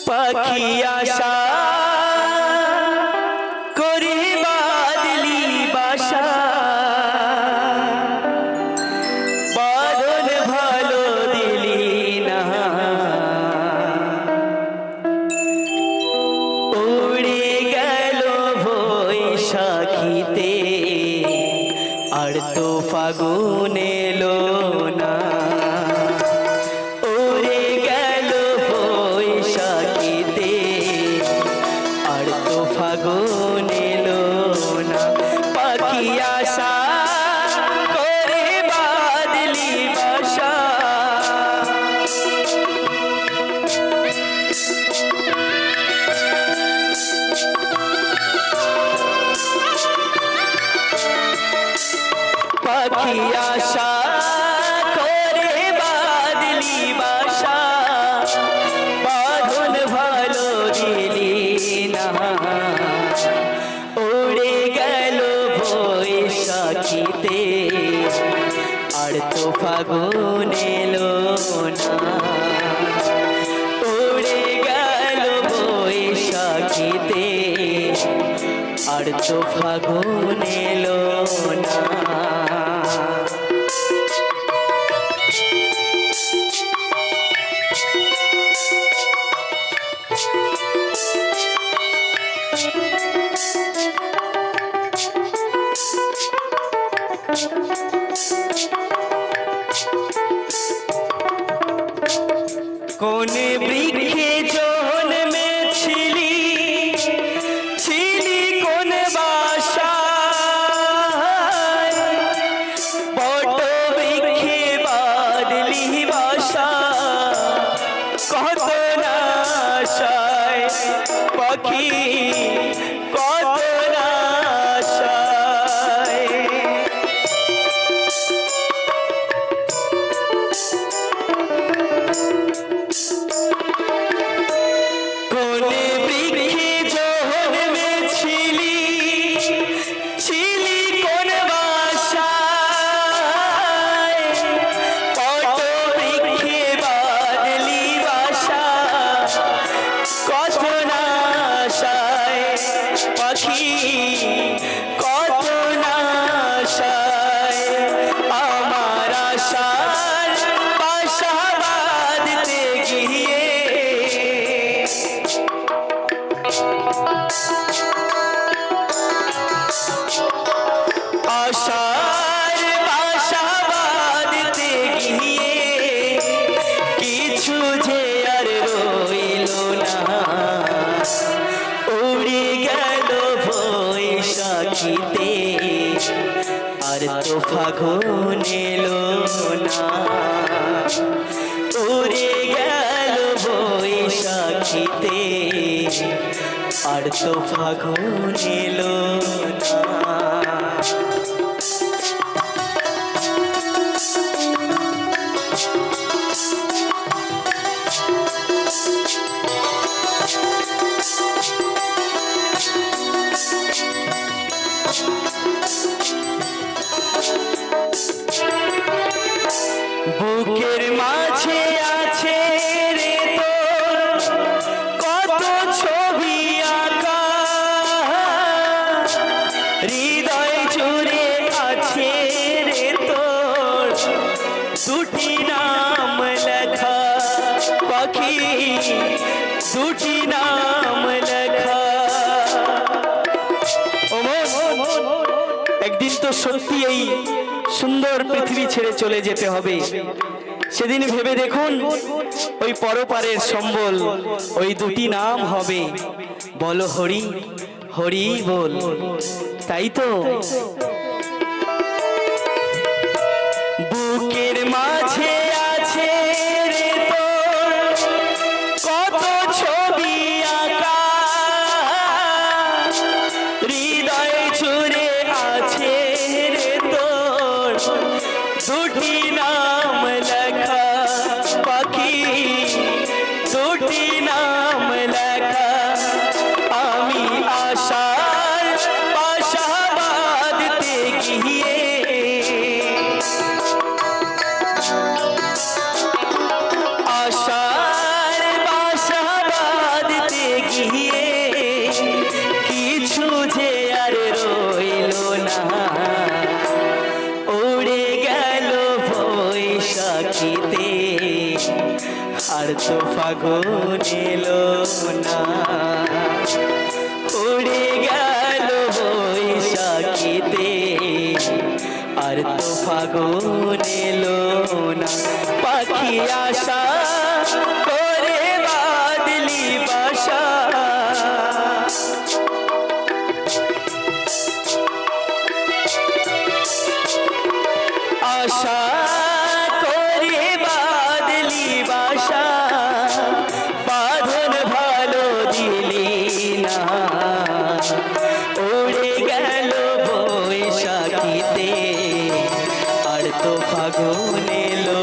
পাখি আশা করি বাদলি বাসা বাদল ভালো দিলি না উড়ে গেল বৈশাখীতে আর তো ফাগুন এলো না ফাগুন এলো না পাখি আশা করে বাদলি বাসা পাখি আশা করে বাদলি বাসা বাঁধন ভালো দিলি না উড়ে গেল বৈশাখীতে আর তো ফাগুন এলো না উড়ে গেল বৈশাখীতে আর তো ফাগুন এলো না কোন বৃক্ষে জন্মেছিলি ছিলি কোন বাসায় বট বৃক্ষে বাদলি বাসা কত না আশায় পাখি কত না আশায় কত না আশায় আমার আশার বাসা বাঁধতে গিয়ে আশার বাসা বাঁধতে গিয়ে কিছু যে আর রইল না উড়ে গেল বৈশাখীতে আর তো ফাগুন এলো না উড়ে গেল বৈশাখীতে আর তো ফাগুন এলো না বুকের মাঝে আছে রে তোর কত ছবি আঁকা হৃদয় জুড়ে আছে রে তোর দুটি নাম লেখা পাখি দুটি নাম লেখা একদিন তো সত্যি এই সুন্দর পৃথিবী ছেড়ে চলে যেতে হবে সেদিন ভেবে দেখুন ওই পরপারের সম্বল ওই দুটি নাম হবে বলো হরি হরি বল তাই তো বুকের মাঝে আছে রে তোর কত ছবি আঁকা হৃদয় জুড়ে আছে রে তোর দুটি নাম লেখা পাখি দুটি নাম লেখা আমি আশার বাসা বাঁধতে গিয়ে আশার বাসা বৈশাখীতে আর তো ফাগুন এলো না, উড়ে গেল বৈশাখীতে আর তো ফাগুন এলো না। পাখি আশা করে বাদলি বাসা, আশা করে বাদলি বাসা, বাঁধন ভালো দিলি না, উড়ে গেল বৈশাখীতে আর তো ফাগুন এলো